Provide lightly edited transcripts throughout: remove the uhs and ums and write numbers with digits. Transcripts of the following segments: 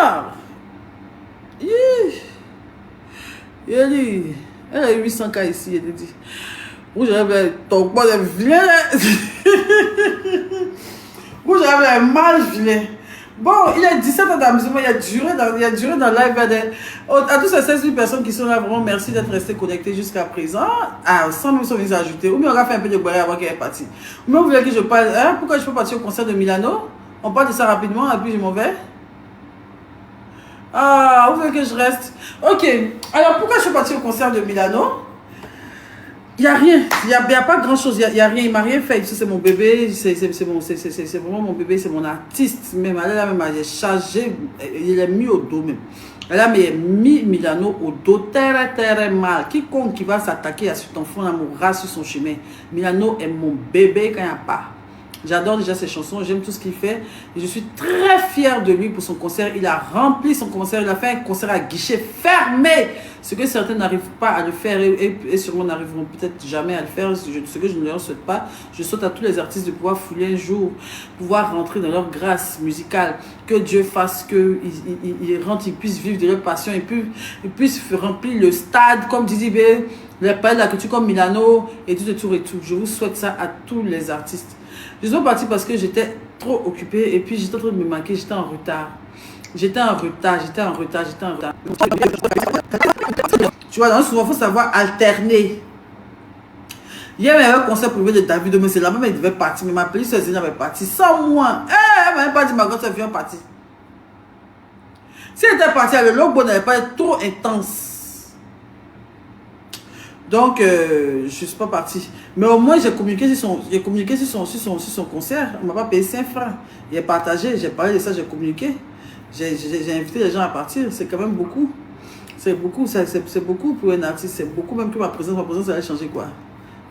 Bonsoir. Il a dit, elle a 800 cas ici, elle a dit. Où j'avais ton poids de vilain. Où j'avais mal vilain. Bon, il a 17 ans d'amusement, il a duré dans live. À tous ces 16 000 personnes qui sont là, vraiment merci d'être restés connectés jusqu'à présent. Ah, 100 000 sont venus ajouter. Ou bien on va faire un peu de boire avant qu'elle est partie. Ou bien vous voulez que je parle, hein, pourquoi je peux partir au concert de Milano? On parle de ça rapidement et puis je m'en vais. Ah, vous voulez que je reste? Ok, alors pourquoi je suis partie au concert de Milano? Il n'y a rien, il n'y a pas grand chose, il n'y a rien, il m'a rien fait. C'est mon bébé, c'est vraiment mon bébé, c'est mon artiste. Même, elle a même chargé, il l'a mis au dos même. Elle a mis Milano au dos très mal. Quiconque qui va s'attaquer à cet enfant là mourra sur son chemin. Milano est mon bébé quand il n'y a pas. J'adore déjà ses chansons, j'aime tout ce qu'il fait. Et je suis très fière de lui pour son concert. Il a rempli son concert, il a fait un concert à guichet fermé. Ce que certains n'arrivent pas à le faire et sûrement n'arriveront peut-être jamais à le faire. Ce que je ne leur souhaite pas. Je souhaite à tous les artistes de pouvoir fouler un jour, pouvoir rentrer dans leur grâce musicale. Que Dieu fasse qu'ils rentrent, ils puissent vivre de leur passion, ils puissent remplir le stade, comme Didi B, les palais de la culture comme Milano et tout et tout et tout. Je vous souhaite ça à tous les artistes. Je suis partie parce que j'étais trop occupée et puis j'étais en train de me manquer, j'étais en retard. J'étais en retard. Tu vois, donc souvent, il faut savoir alterner. Hier, il y avait un concert privé de David, mais c'est là-bas, mais il devait partir. Mais ma petite soeur Zéna avait parti sans moi. Elle m'a même pas dit, ma grande soeur vient partir. Si elle était partie, le logo n'avait pas été trop intense. Donc, je ne suis pas partie. Mais au moins, j'ai communiqué sur son concert. On ne m'a pas payé 5 francs. Il a partagé, j'ai parlé de ça, j'ai communiqué. J'ai invité les gens à partir. C'est quand même beaucoup. C'est beaucoup, c'est beaucoup pour un artiste. C'est beaucoup, même que ma présence allait changer quoi.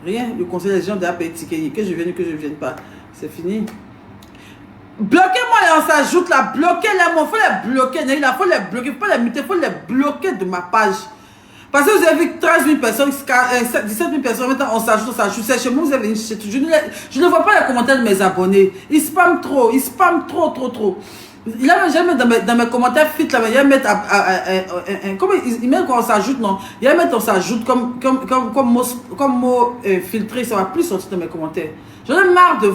Rien. Le conseil des gens déjà payé ticket. Que je vienne ou que je ne vienne pas. C'est fini. Bloquez-moi et on s'ajoute là. Bloquez-les, il faut les bloquer. Il faut les bloquer. Il faut pas les muter. Il faut les bloquer de ma page. Parce que vous avez vu 13 000 personnes, 17 000 personnes, maintenant on s'ajoute. C'est chez moi, vous avez je ne vois pas les commentaires de mes abonnés. Ils spamment trop, trop. Il a même dans mes commentaires fit là, il va mettre comme il met quand on s'ajoute, non. Il va mettre on s'ajoute comme mot filtré, ça va plus sortir dans mes commentaires. J'en ai marre de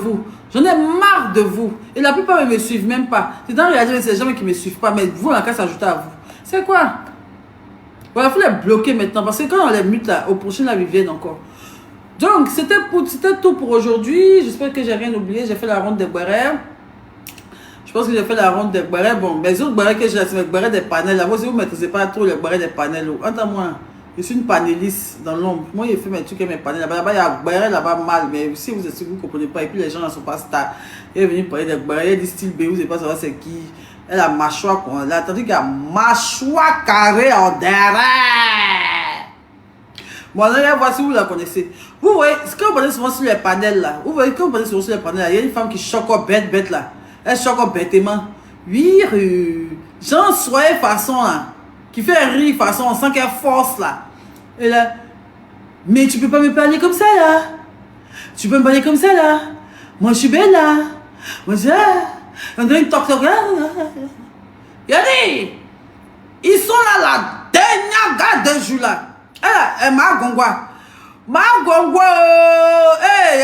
vous. Et la plupart ne me suivent même pas. C'est dans la réalité, c'est les gens qui ne me suivent pas, mais vous, on a qu'à s'ajouter à vous. C'est quoi? Voilà, il faut les bloquer maintenant parce que quand on les mute là, au prochain là, ils viennent encore. Donc, c'était tout pour aujourd'hui. J'espère que j'ai rien oublié. J'ai fait la ronde des boirets. Je pense que j'ai fait la ronde des boirets. Bon, les autres boirets que j'ai, c'est les boirets des panels. Là, vous ne maîtrisez pas trop les boirets des panels. Entends-moi, je suis une panéliste dans l'ombre. Moi, j'ai fait mes trucs et mes panels. Là-bas, il y a un boiret là-bas mal. Mais si vous ne comprenez pas, et puis les gens ne sont pas stars. Il est venu parler des boirets. Il dit style B, vous ne savez pas savoir c'est qui. Elle a mâchoire, là, tandis qu'il y a mâchoire carrée en derrière. Bon, là, voici, vous la connaissez. Vous voyez, ce que vous voyez souvent sur les panels là, vous voyez, quand vous voyez souvent sur les panels là, il y a une femme qui choque bête là. Elle choque bêtement. Oui, Jean soyez façon là, qui fait rire façon, on sent qu'elle force là. Et là, mais tu peux pas me parler comme ça là. Tu peux me parler comme ça là. Moi, je suis belle là. Moi, je... On dirait une toxique. Regardez, ils sont là la dernière garde de jour là. Elle m'a gongwa.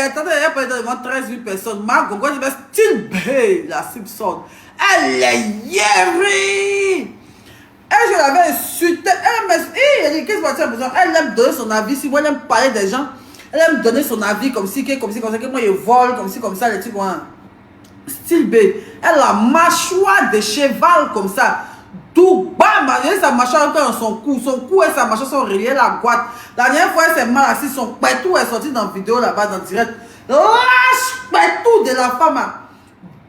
Attendez, il y a pas de 13 000 personnes. Ma gongwa, je vais style B, la Simpson. Elle est hier. Elle, je l'avais insultée. Elle dit, qu'est-ce que tu as besoin? Elle aime donner son avis. Si moi, elle aime parler des gens, elle aime donner son avis comme si, que moi, je vole, comme ça, les trucs, style B. Elle a mâchoire de cheval comme ça. Tout bam, sa mâchoire dans son cou et sa mâchoire sont reliés la boîte. La dernière fois, elle s'est mal assise, son pétou est sorti dans la vidéo là-bas, dans le direct. Lâche pétou de la femme.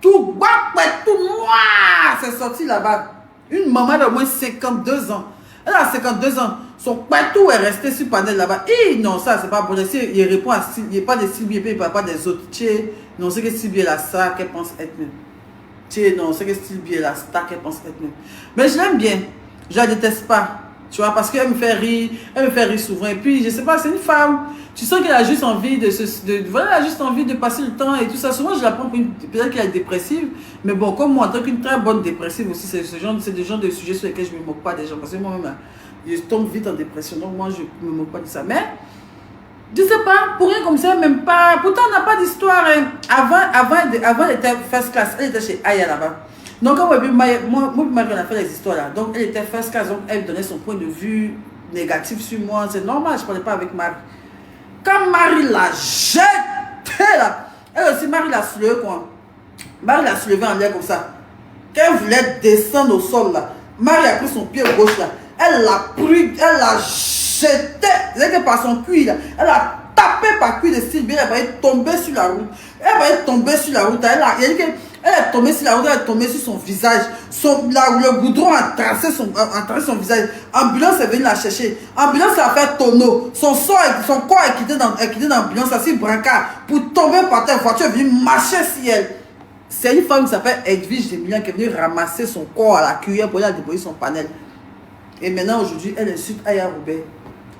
Tout bam, pétou noir, c'est sorti là-bas. Une maman d'au moins 52 ans. Elle a 52 ans. Son pétou est resté sur le panel là-bas. Et non, ça, c'est pas bon. Il répond à il n'y a pas de Sylvie, il ne pas des autres. Non, c'est que Sylvie est la star qu'elle pense être même. Non, c'est que Sylvie est la star qu'elle pense être même. Mais je l'aime bien. Je la déteste pas. Tu vois, parce qu'elle me fait rire souvent. Et puis, je sais pas, c'est une femme. Tu sens qu'elle a juste envie voilà, elle a juste envie de passer le temps et tout ça. Souvent, je la prends pour peut-être qu'elle est dépressive. Mais bon, comme moi, en tant qu'une très bonne dépressive aussi, c'est des genres de sujets sur lesquels je me moque pas des gens. Parce que moi-même, je tombe vite en dépression. Donc, moi, je me moque pas de ça. Mais, je sais pas, pour rien comme ça, même pas. Pourtant, on n'a pas d'histoire. Hein. Avant, elle était first class. Elle était chez Aya là-bas. Donc, quand Marie, on a fait les histoires là. Donc, elle était first class. Donc, elle donnait son point de vue négatif sur moi. C'est normal, je ne parlais pas avec Marie. Quand Marie l'a jeté là, elle aussi, Marie l'a soulevé quoi. Marie l'a soulevé en l'air comme ça. Quand elle voulait descendre au sol là, Marie a pris son pied gauche là. Elle l'a pris, elle l'a jeté. C'est que par son cuir là, elle a tapé par cuir de Sylvie, elle va tomber sur la route. Elle va tomber sur la route. Elle est tombée sur la route, elle est tombée sur son visage. Le goudron a tracé son visage. Ambulance est venue la chercher. Ambulance a fait tonneau. Son corps est quitté dans l'ambulance, assis brancard, pour tomber par terre. Voiture est venue marcher sur elle. C'est une femme qui s'appelle Edwige Demilian qui est venue ramasser son corps à la cuillère pour aller déposer son panel. Et maintenant, aujourd'hui, elle insulte Aya Robert.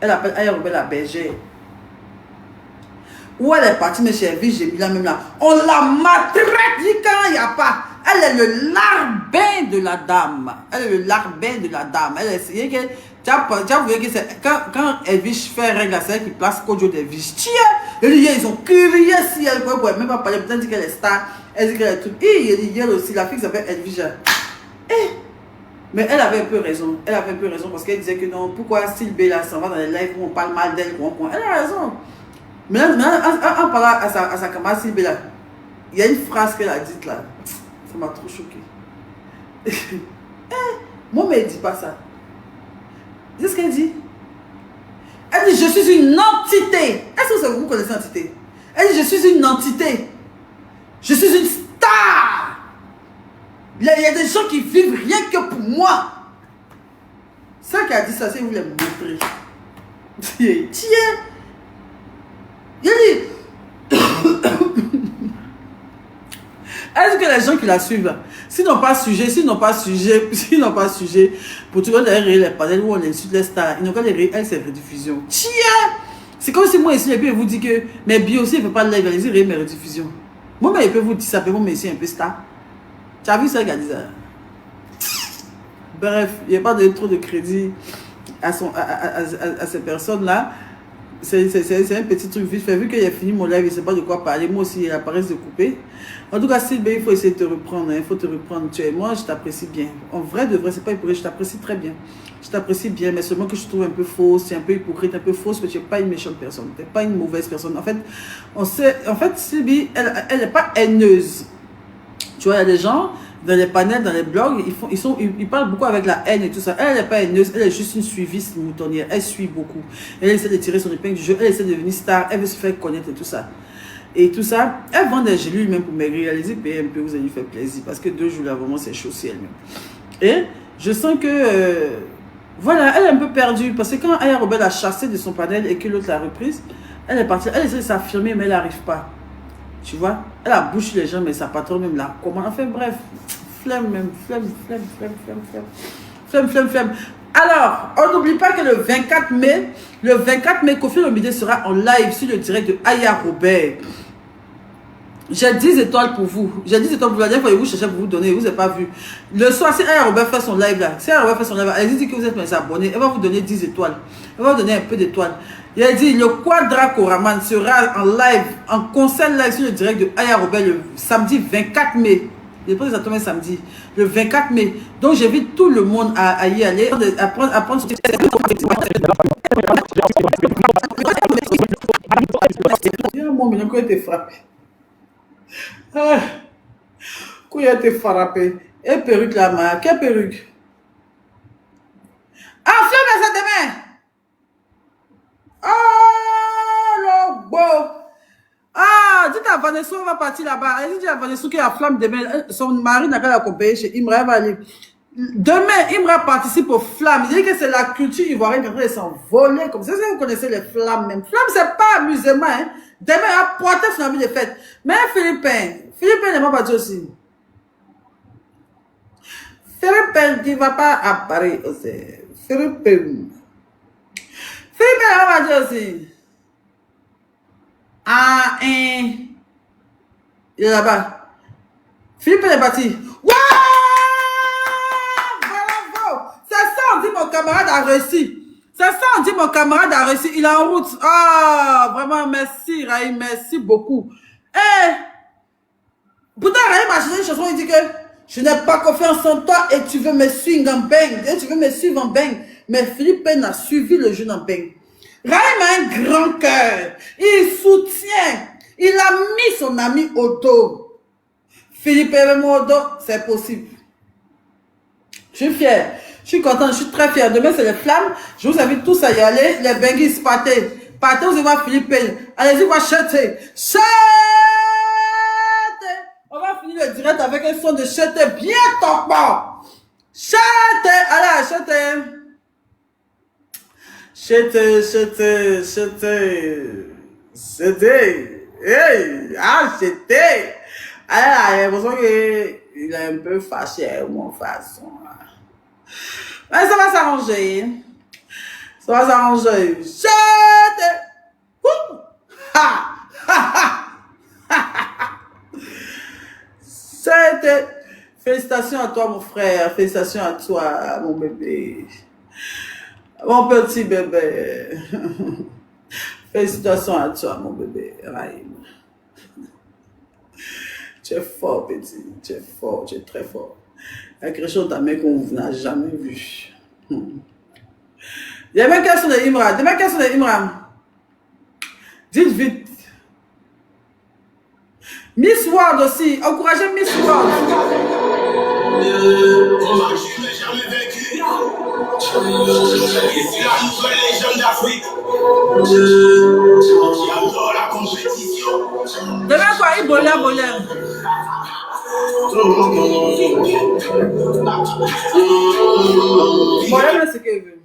Elle appelle Aya Robert la bergère. Où elle est partie, mais chez Edwige Demilian même là. On la maltraite quand il n'y a pas. Elle est le larbin de la dame. Elle est le larbin de la dame. Elle est... Tu as vu que c'est... Quand Edwige fait règle, c'est elle qui place Kojo d'Edwige. Tiens! Ils ont crié si elle ne pouvait même pas parler. Peut-être qu'elle est star. Elle dit qu'elle est tout. Et il y a aussi la fille qui s'appelle Edwige. Mais elle avait un peu raison. Elle avait un peu raison parce qu'elle disait que non, pourquoi Sylvie là s'en va dans les lives où on parle mal d'elle. Elle a raison. Mais en parlant à sa camarade Sylvie là, il y a une phrase qu'elle a dite là. Ça m'a trop choqué. Moi, mais elle ne dit pas ça. C'est ce qu'elle dit. Elle dit, je suis une entité. Est-ce que vous connaissez l'entité? Elle dit, je suis une entité. Je suis une star. Il y a des gens qui vivent rien que pour moi. Ça qui a dit ça, c'est vous les montrer. Tiens. Il dit. Est-ce que les gens qui la suivent, s'ils n'ont pas sujet, pour tout le monde d'aller les panels où on insulte les stars, ils n'ont qu'à les rire, elle, c'est rediffusion. Tiens! C'est comme si moi ici, et puis vous dit que mes bio aussi, ne fait pas de live, allez-y, rire mes rediffusions. Moi, mais il peut vous dire ça, moi, mais ici, un peu star. Tu as vu ça, Gadiza? Bref, il n'y a pas trop de crédit à ces personnes-là. C'est un petit truc vite fait. Vu qu'il a fini mon live, il ne sait pas de quoi parler. Moi aussi, il apparaît de couper. En tout cas, Sylvie, il faut essayer de te reprendre. Il faut te reprendre. Moi, je t'apprécie bien. En vrai, de vrai, c'est pas hypocrite. Je t'apprécie très bien. Je t'apprécie bien, mais seulement que je trouve un peu fausse, c'est un peu hypocrite, un peu fausse, mais tu n'es pas une méchante personne. Tu n'es pas une mauvaise personne. En fait, Sylvie, elle n'est pas haineuse. Tu vois, il y a des gens dans les panels, dans les blogs, ils parlent beaucoup avec la haine et tout ça. Elle n'est pas haineuse, elle est juste une suiviste moutonnière. Elle suit beaucoup. Elle essaie de tirer son épingle du jeu, elle essaie de devenir star, elle veut se faire connaître et tout ça. Et tout ça, elle vend des gélules même pour maigrir. Allez-y, payez un peu, vous allez lui faire plaisir. Parce que 2 jours là, vraiment, c'est chaud si elle-même. Et je sens que, voilà, elle est un peu perdue. Parce que quand Aya Robert l'a chassée de son panel et que l'autre l'a reprise, elle est partie, elle essaie de s'affirmer, mais elle n'arrive pas. Tu vois, elle a bouché les gens, mais sa patronne même là. Comment? Enfin bref, flemme même, flemme. Alors, on n'oublie pas que le 24 mai, Kofi Olomide sera en live sur le direct de Aya Robert. J'ai 10 étoiles pour vous. J'ai 10 étoiles pour vous. La dernière fois, vous cherchez pour vous donner, vous n'avez pas vu. Le soir, si Aya Robert fait son live là, elle dit que vous êtes mes abonnés, elle va vous donner 10 étoiles. Elle va vous donner un peu d'étoiles. Il a dit, le Quadra Koraman sera en live, en concert live sur le direct de Aya Robert le samedi 24 mai. Je pense exactement samedi, le 24 mai. Donc, j'invite tout le monde à y aller, à prendre son... Il y a un moment qui a été frappé. Qui a été frappé. Et perruque là, quelle perruque? Ah, flemme ça demain! Oh, le beau! Ah, dites à Vanessa, on va partir là-bas. Elle dit à Vanessa qu'il y a flamme demain. Son mari n'a qu'à l'accompagner chez Imra. Va aller. Demain, Imra participe aux flammes. Il dit que c'est la culture ivoirienne qui est en train de s'envoler comme ça. Vous connaissez les flammes même. Flamme, c'est pas amusement. Hein? Demain, à porter son ami de fête. Mais Philippin n'est pas parti aussi. Philippin qui ne va pas à Paris aussi. Philippe. Philippe, on va dire aussi. Ah, il est là-bas. Philippe est parti. Waouh! Bravo! C'est ça, on dit mon camarade a réussi. C'est ça, on dit mon camarade a réussi. Il est en route. Ah, vraiment, merci, Raïm. Merci beaucoup. Eh! Pourtant, Raïm a chanté une chanson, il dit que je n'ai pas confiance en toi et tu veux me suivre en bang. Et tu veux me suivre en bang. Mais Philippe a suivi le jeune en bang. Raïm a un grand cœur. Il soutient. Il a mis son ami au dos. Philippe est même au dos. C'est possible. Je suis fière. Je suis contente. Je suis très fière. Demain, c'est les flammes. Je vous invite tous à y aller. Les benguis, partez. Partez, vous allez voir Philippe. Allez-y, voir chanter. Chanter. On va finir le direct avec un son de chanter bien topant. Chanter. Allez, chanter. Chanter, chanter, chanter. Chanter. Hey, ah, chanter. Alors, j'ai l'impression qu'il est un peu fâché, mon façon. Mais ça va s'arranger. Ça va s'arranger. Chanter. Ha! Ha! Ha! Chanter. Félicitations à toi, mon frère. Félicitations à toi, mon bébé. Mon petit bébé. Félicitations à toi, mon bébé. Raïm. Tu es fort, petit. Tu es fort. Tu es très fort. Il y a quelque chose dans ta main qu'on n'a jamais vu. Demain, quels sont les Imra? Demain, quels sont les Imra? Dites vite. Miss World aussi. Encouragez Miss World. Je n'ai jamais vaincu. Et c'est la nouvelle légende d'Afrique. J'adore la compétition. Demain quoi, il bolait. Voilà ce qu'il veut.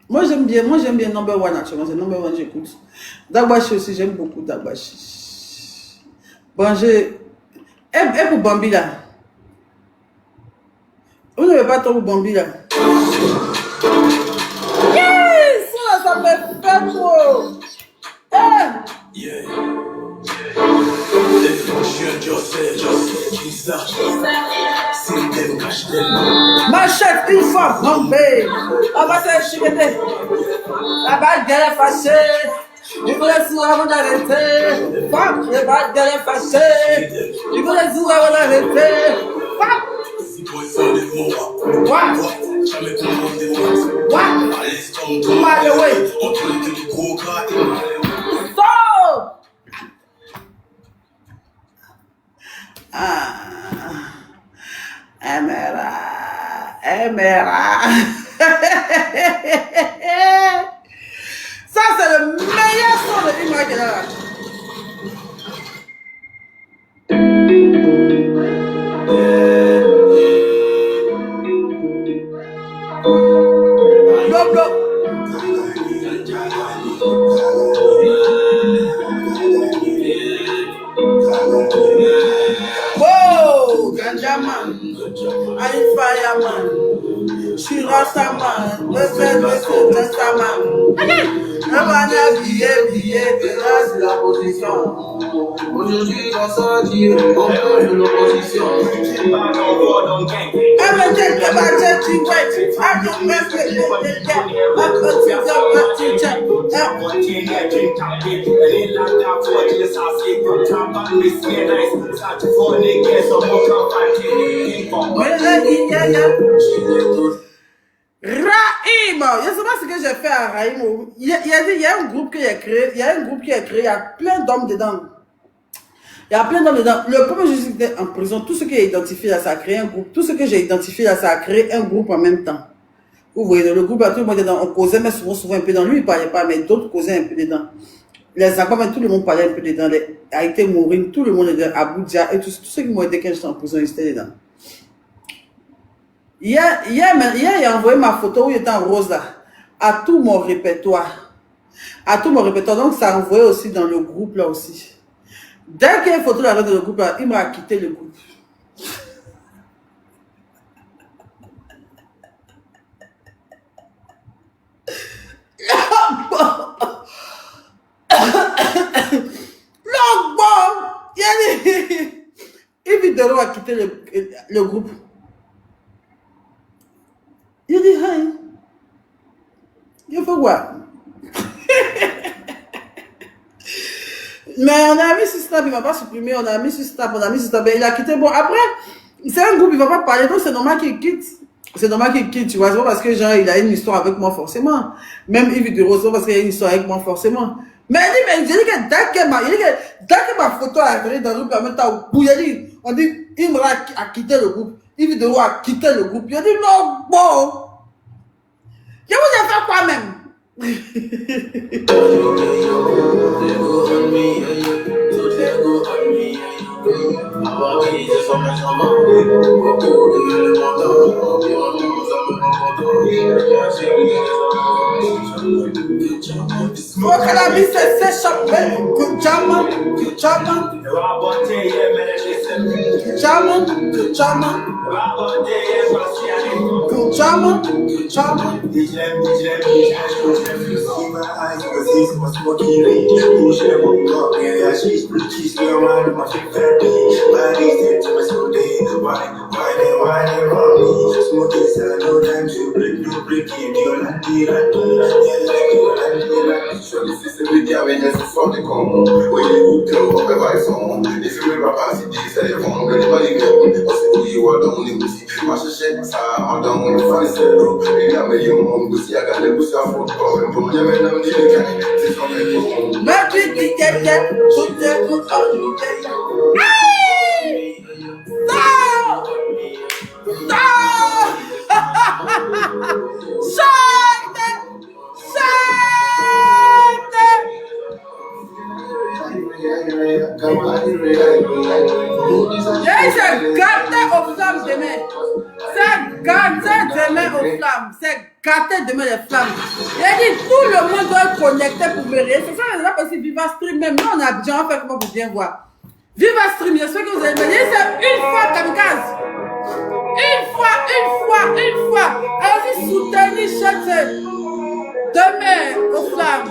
Moi j'aime bien Number One actuellement, c'est Number One, j'écoute. Dagbashi aussi, j'aime beaucoup Dagbashi. Bon, et pour Bambi là. Vous n'avez pas trop pour Bambi là. Yes! Ça me fait trop. Yeah. Machette une fois bombée. On va se chiqueter. La balle gueule est fâchée. Il faut les sourds avant d'arrêter. Fuck, les balles gueule est fâchée. Il faut les sourds avant d'arrêter. Fuck. What? By the way. Stop. Emera. Ça, c'est le meilleur son de Imra qu'il y a là. Bloc. Wow, Ganjaman, Ali Fireman, Shirasaman, Testaman. Billet de la position. Aujourd'hui, on sortit au cœur de l'opposition. Raïm, je ne sais pas ce que j'ai fait à Raïm. Il y a un groupe qui est créé, il y a plein d'hommes dedans. Le premier jour j'étais en prison, tout ce qui est identifié là, ça a créé un groupe. Tout ce que j'ai identifié là, ça a créé un groupe en même temps. Vous voyez, dans le groupe, là, tout le monde était dedans. On causait, mais souvent un peu dans lui, il ne parlait pas, mais d'autres causaient un peu dedans. Les Akbam, tout le monde parlait un peu dedans. Les Haïté Mourine, tout le monde était dedans. Abuja, et tous ceux qui m'ont aidé quand j'étais en prison, ils étaient dedans. Hier, il a envoyé ma photo où il était en rose là, à tout mon répertoire. Donc ça a envoyé aussi dans le groupe là aussi. Dès qu'il y a une photo là dans le groupe là, il m'a quitté le groupe. quitter le groupe. Il dit, hey, il faut quoi? Mais on a mis sur Snap, il ne va pas supprimer, on a mis sur Snap, il a quitté. Bon, après, c'est un groupe, il ne va pas parler, donc c'est normal qu'il quitte. C'est normal qu'il quitte, tu vois, c'est pas parce que genre, il a une histoire avec moi forcément. Même Yves de Rose, parce qu'il a une histoire avec moi forcément. Mais il dit que dès que ma photo est arrivée dans le groupe, en même temps, on dit, Imra a quitté le groupe. Yves de Rose a quitté le groupe. Il a dit, non, bon. Je vous ai fait quoi même? Faut que la vie s'échappe. Good job, man. Good job, man. Good job, man. Good job, man. Good job, man. Good job, man. C'est gâté aux flammes demain. C'est gâté demain aux flammes. C'est gâté demain les flammes. Il dit tout le monde doit être connecté pour verrer. C'est ça là parce que Viva Stream, même nous on a déjà fait comment vous bien voir. Viva Stream, j'espère que vous avez bien. C'est une fois kamikaze. Une fois. Allez soutenir chaque demain aux flammes.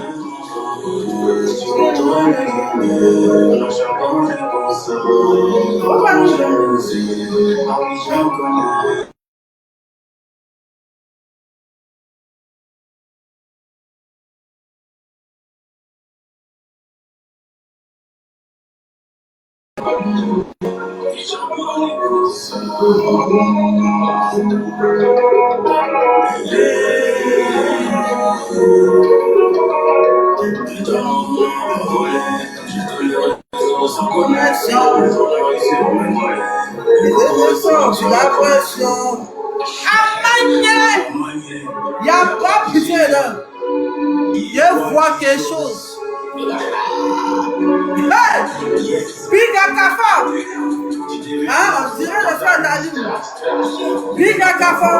Il n'y a pas pitié là. Je vois quelque chose. Hey! Big Akafa! Ah, on dirait le frère d'Alim. Big Akafa!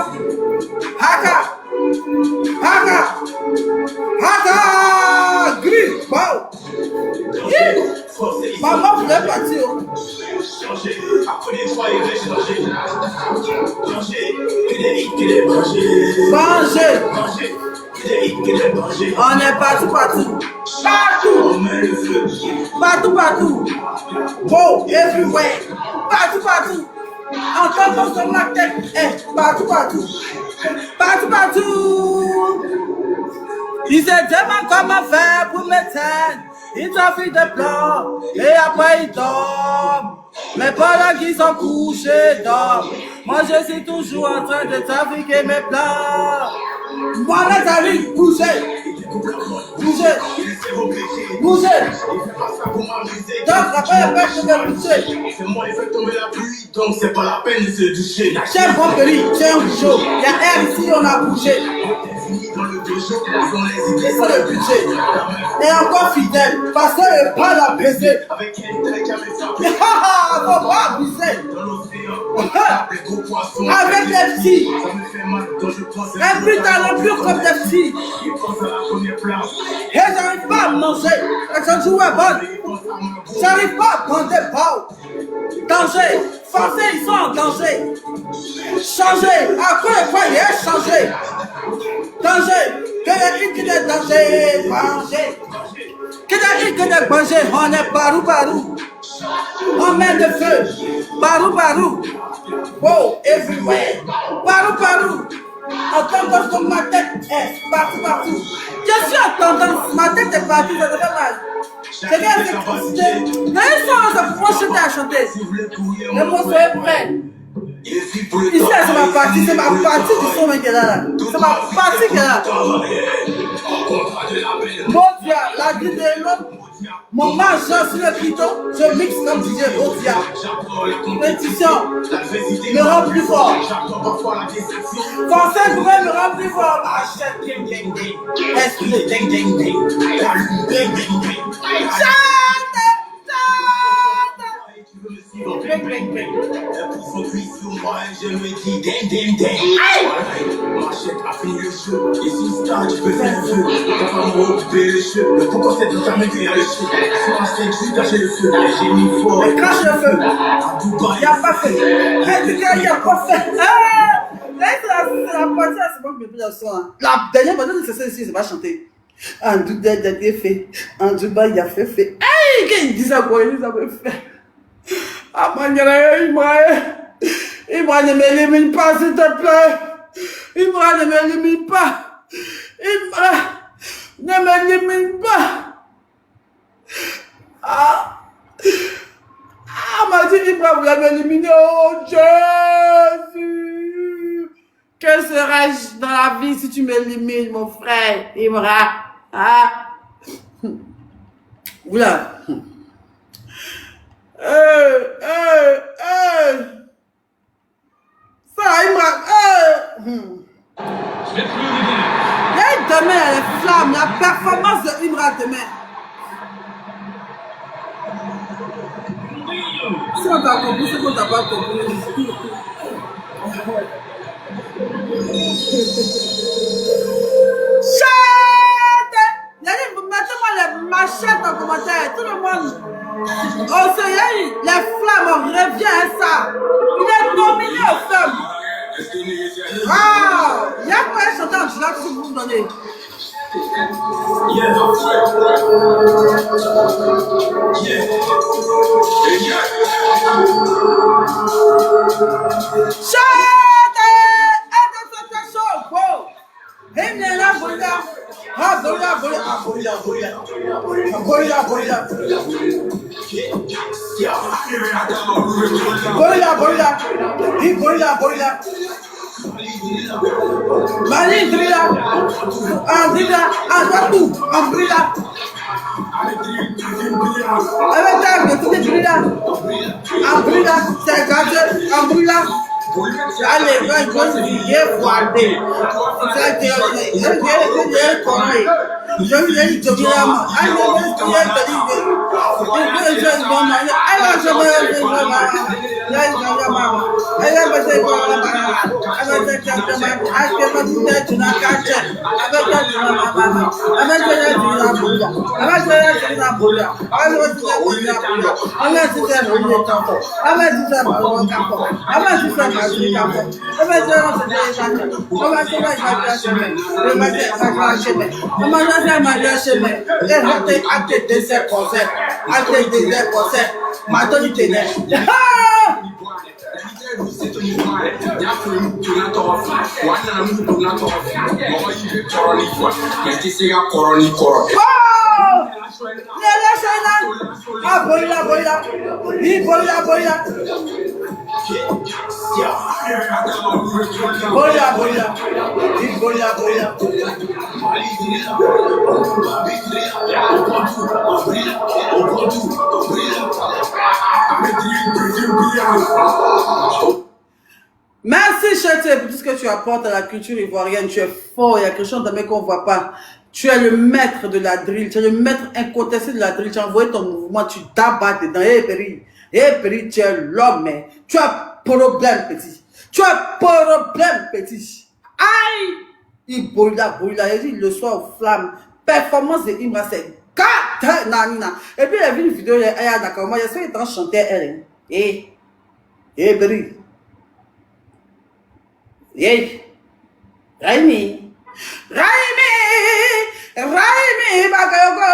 Haka! Gris! Wow! Maman voulait partir. Manger! On est partout. Partout. Go, everywhere. Partout. Encore sur la tête. Partout. Il se demande comment faire pour m'éteindre. Il s'enfuit de plans et après il tombe. Mais pendant qu'ils sont couchés d'or, moi je suis toujours en train de trafiquer mes plans. Moi là j'arrive, bougez. Donc après je vais bouger. C'est moi qui fait tomber la pluie, donc c'est pas la peine de se doucher. J'ai un bon pays, j'ai un jour. Il y a air ici, on a bougé. Dans le dojo, ils ont les idées. C'est ça le budget. Et encore fidèle, parce que le pas la baiser. Avec une telle caméra. Faut pas abuser. Dans l'océan, les gros poissons. Avec les petits. Ça me fait mal quand je pense à Un plus talentueux comme des petits. ils pensent à la première place. Et j'arrive pas à manger. Et je joue à bonne. J'arrive pas à prendre des balles. Danger. Français, ils sont en danger. Changer. Après, il est changé. Danger. Que des danger. Manger. Que des danger. On est parou. On met le feu. Parou, parou. Oh, everywhere. Parou, parou. En tendance, donc ma tête est partout, partout. Je suis en tendance, ma tête est partout, ça te fait mal. C'est bien, c'est excité. Dans une soirée, ça pour moi chanter à chanter. Le mot soyez prêts. Ici, c'est ma partie du son qui est là. C'est ma partie qui est là. Bon Dieu, la vie de l'homme. Mon majeur sur le piton, je mixe comme DJ Odia. Pétition, me rend plus fort. Conseil pourrait me rendre plus fort. Esprit, je me dis ding. Machette a fini le jeu. Et si star, tu peux faire le feu. T'as pas m'occuper les cheveux. Pourquoi c'est tout fermé qu'il y a le feu? Sur un stage, juste cacher le feu. J'ai mis fort. Mais crache le feu. Il n'y a pas fait. Il n'y a pas fait. C'est la partie, c'est moi qui me prie le son. La dernière partie, c'est celle-ci, c'est pas chanter. En Dubaï, il a fait. En Dubaï, il a fait. Hey, qu'il dit ça quoi, il dit ça fait. Ah, Imra ne m'élimine pas, s'il te plaît. Imra ne m'élimine pas. Imra ne m'élimine pas. Ah, m'a dit Imra voulait m'éliminer. Oh Jésus. Que serais-je dans la vie si tu m'élimines, mon frère Imra? Ah. Oula. Ça, Imra. Il y a une demain, les flammes, la performance de Imra demain. Si on t'a compris, c'est qu'on t'a pas compris. Mettez-moi les machettes en commentaire, tout le monde. Oh, c'est les flammes, on revient à ça. Il est nominé aux femmes. Ah, il y a quoi un chanteur de là que vous me donnez? Allez, merci Châtier pour tout ce que tu apportes à la culture ivoirienne. Tu es fort, il y a quelque chose de qu'on ne voit pas. Tu es le maître de la drill, tu es le maître incontesté de la drill. Tu as envoyé ton mouvement, tu t'abats dedans. Péri, tu es l'homme, mais tu as problème, petit. Tu as problème, petit. Aïe! Il brûle, il dit le soir aux flammes. Performance de Imra, c'est gâte, nanina. Et puis il y avait une vidéo, il y a d'accord, moi, j'essaie de chanter elle. Péri. Raimi, Bakayogo,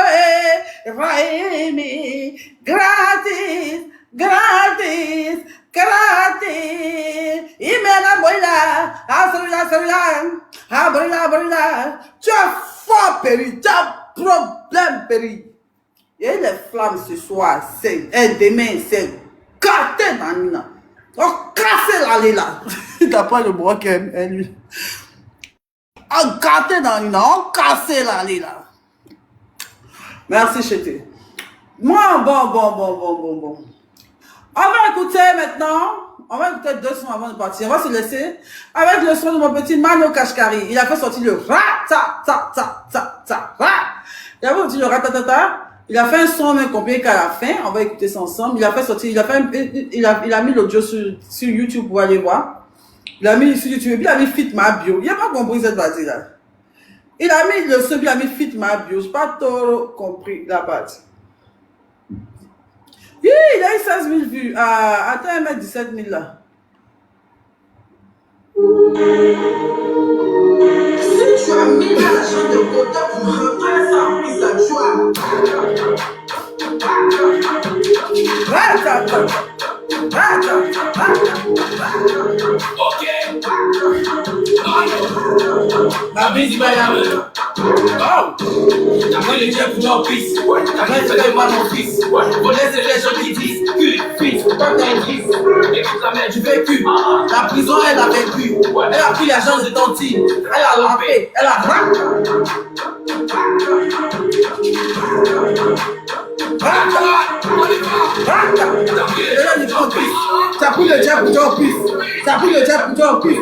Raimi, gratis, gratis, gratis. Imena boila, abrila. Tu as fort, Péri, tu as problème, Péri. Et les flammes ce soir, c'est, demain, c'est gâté dans Nina. On casse l'allée là. T'as pas le bras qu'elle, lui. On gâté dans Nina, on casse l'allée là. Merci, Chété. Moi, bon. On va écouter maintenant. On va écouter 2 sons avant de partir. On va se laisser avec le son de mon petit Mano Kashkari. Il a fait sortir le ra-ta-ta-ta-ta-ta. Il a fait sortir le ra-ta-ta-ta. Il a fait un son même complet qu'à la fin. On va écouter ça ensemble. Il a fait sortir, il a mis l'audio sur YouTube pour aller voir. Il a mis sur YouTube et puis il a mis Fit Ma Bio. Il n'a pas compris cette partie là. Il a mis le son, il a mis Fit Ma Bio. Je n'ai pas trop compris la partie. Oui, il a eu 16 000 vues. Attends, il met 17 000 là. Si tu as mis l'argent de côté pour refaire ça en plus de joie. Ok. La bise Miami. Oh! T'as pris le jet pour ton fils. T'as fait voir mon fils. Pour laisser les gens qui disent fils, toi t'es un fils. Écoute la mère du vécu. La prison elle a vécu. Elle a pris l'argent de ton team. Elle a lampé. Elle a T'as pris le jet pour ton fils. T'as pris le jet pour ton fils.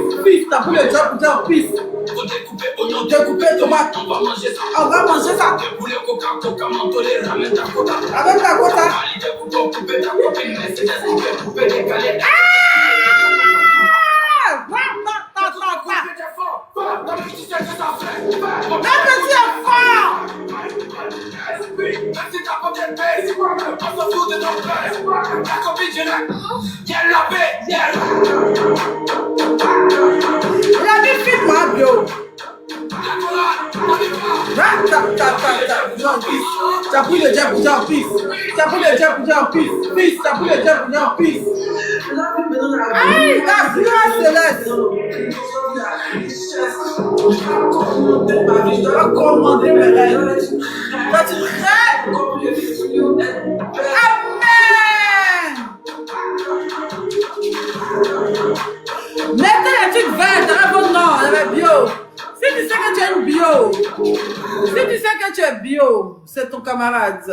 T'as pris le jet pour ton fils. Faut découper oignon, découper tomate. On va manger ça. On va manger ça. Poulet coca, mentolé, ramène ta quota. Avec ta quota. Valide pour couper ta copine, Mercedes, couper décalé. Il a mis Fit Ma Bio. T'as pris le jet pour ton fils. T'as pris le jet pour ton fils. T'as pris le jet pour ton fils. Aïe, la fleur céleste. Je dois commander mes rêves. Toi, tu rêves. Amen. Mettez les trucs verts dans votre nom, le bio. Si tu sais que tu es une bio, c'est ton camarade.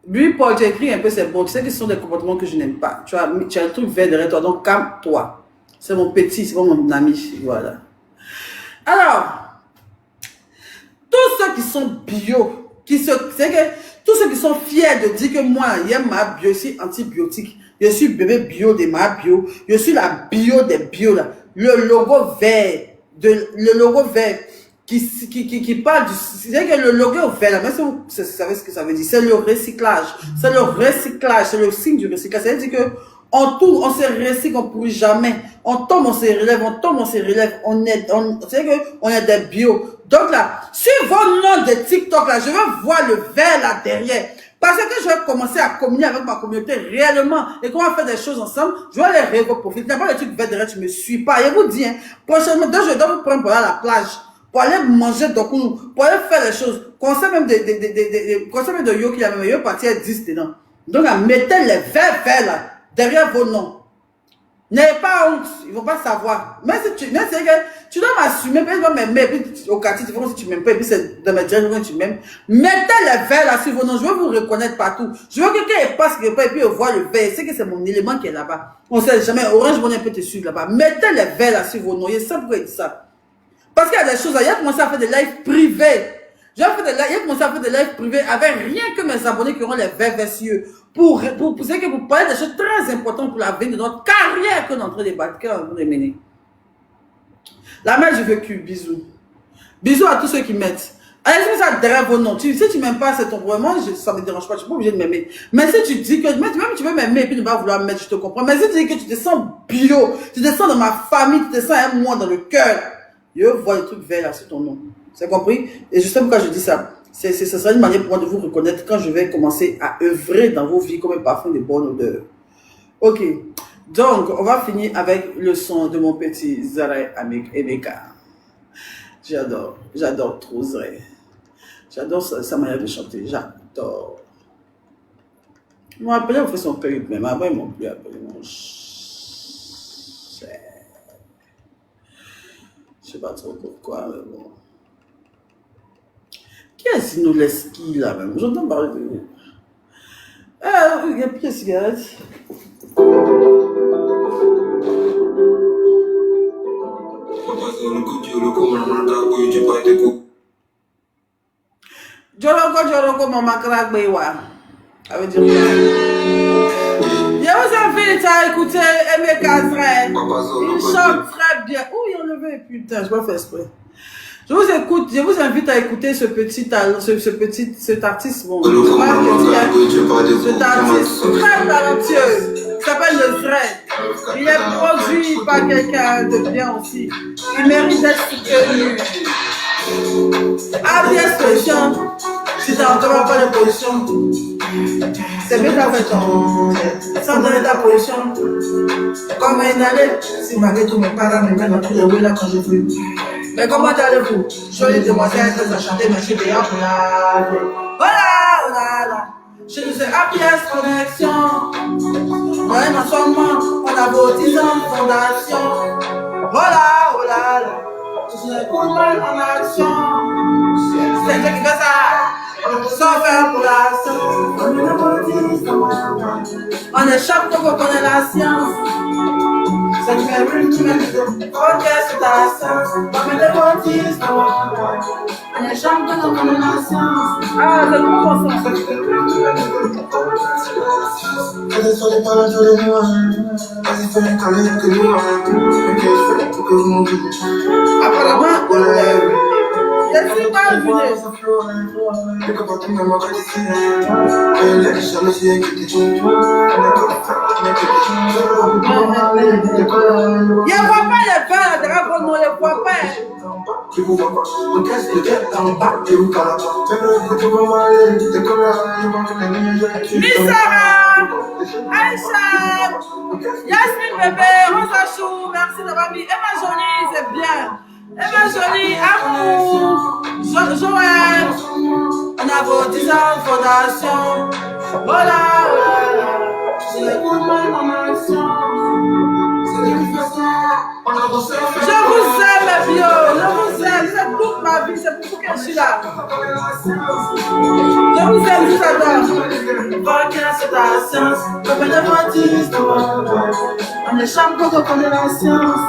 Lui, Paul, tu as écrit un peu, c'est bon. Tu sais que ce sont des comportements que je n'aime pas. Tu as un truc vert derrière toi, donc calme-toi. C'est mon petit, c'est pas mon ami. Voilà. Alors, tous ceux qui sont bio, tous ceux qui sont fiers de dire que moi, j'aime ma bio, je suis antibiotique, je suis bébé bio de ma bio, je suis la bio des bio, là. Le logo vert qui parle du... C'est que le logo vert, là, même si vous savez ce que ça veut dire, c'est le recyclage. C'est le recyclage, c'est le signe du recyclage. Ça veut dire que on tourne, on se recycle, on ne pourrit jamais. On tombe, on se relève, on tombe, on se relève. C'est que on est des bio. Donc là, sur vos noms de TikTok, là, je veux voir le vert là derrière. Parce que je vais commencer à communier avec ma communauté réellement. Et qu'on va faire des choses ensemble, je vais les rêver pour profiter. Il n'y a pas de trucs verts derrière, tu ne me suis pas. Et vous dis, hein, prochainement, je dois vous prendre pour aller à la plage, pour aller manger d'Okounou, pour aller faire les choses. Conseil même de Yo qui a même Yo parti à 10 dedans. Donc, mettez les verts là, derrière vos noms. N'ayez pas honte, ils ne vont pas savoir. Mais c'est que tu dois m'assumer, puis tu dois m'aimer, puis au quartier, tu vois si tu m'aimes pas, et puis c'est dans mes directs quand tu m'aimes. Mettez les verres là sur vos noms, je veux vous reconnaître partout. Je veux que quelqu'un passe quelque part et puis on voit le verre, c'est que c'est mon élément qui est là-bas. On ne sait jamais, Orange Money peut te suivre là-bas. Mettez les verres là sur vos noms, il y a ça pourquoi il dit ça. Parce qu'il y a des choses, il a commencé à faire des lives privés. Il a commencé à faire des lives privés avec rien que mes abonnés qui auront les verres versieux. Pour parler des choses très importantes pour l'avenir de notre carrière qu'on est en train de battre, qu'on est en train de mener. La mère du vécu, bisous. Bisous à tous ceux qui mettent. Allez, si ça derrière vos noms, si tu m'aimes pas, c'est ton problème. Moi, ça me dérange pas, je suis pas obligé de m'aimer. Mais si tu dis que, même tu veux m'aimer et puis ne pas vouloir mettre, je te comprends. Mais si tu dis que tu te sens bio, tu te sens dans ma famille, tu te sens un moi dans le cœur, je vois le truc vert là sur ton nom. C'est compris? Et je sais pourquoi je dis ça. Ce sera une manière pour moi de vous reconnaître quand je vais commencer à œuvrer dans vos vies comme un parfum de bonne odeur. Ok, donc on va finir avec le son de mon petit Zare Emeka. J'adore trop Zare. J'adore sa manière de chanter, j'adore. Ils m'ont appelé, on fait son perruque même. Avant, ils m'ont plus appelé mon cher. Je sais pas trop pourquoi, mais bon. Qui est-ce qui nous laisse qui là même? J'entends parler de lui. Ah, il y a plus de cigarettes. Joloko, maman Kragbewa. Ça veut dire quoi? Je vous invite à écouter Emeka Zare. Il chante très bien. Oh, il a enlevé, putain, je vais faire exprès. Je vous invite à écouter cet artiste, bon, cet artiste très talentueux, qui s'appelle le Zare. Il est produit par quelqu'un de bien aussi. Il mérite d'être soutenu. Ah, bien expression. Si tu n'as encore pas de position, c'est bien ta façon. Sans donner ta position. Comme une année, si malgré tous mes parents me mettent dans tous les bruits là quand je prie. Mais comment allez-vous? Jolie demoiselle, que ça chanter, mais je suis payant pour la. Voilà. Je nous ai Happiest Connexion. Dans un ensemble, on a vos 10 ans de fondation. Voilà. Je suis pour mal en action. C'est Dieu qui fait ça. Sans faire pour l'action. On échappe pour qu'on connaît la science. Ça nous fait une minute. Ok, c'est ta science. Comme les baptistes. On échappe pour qu'on connaît la science. Ah, c'est le bon sens. Vas-y, sur les paroles de l'émois. Vas-y, fais un câlin que nous. Ok, je fais pour que vous m'oubliez. Apparemment, je ne suis pas venu. Il ne voit pas les pains, on ne les voit pas. Misara, Aïcha, Yasmine bébé, Rosa Chou, merci d'avoir mis Emma Jolie, c'est bien. Emma Jolie, Amour, Joël, on a vos 10 ans de fondation. Voilà. Je vous aime, Bio, je vous aime, c'est toute ma vie, c'est pour que je suis là. Je vous aime, je vous adore. C'est la science, comme les baptistes. On échappe quand on connaît la science.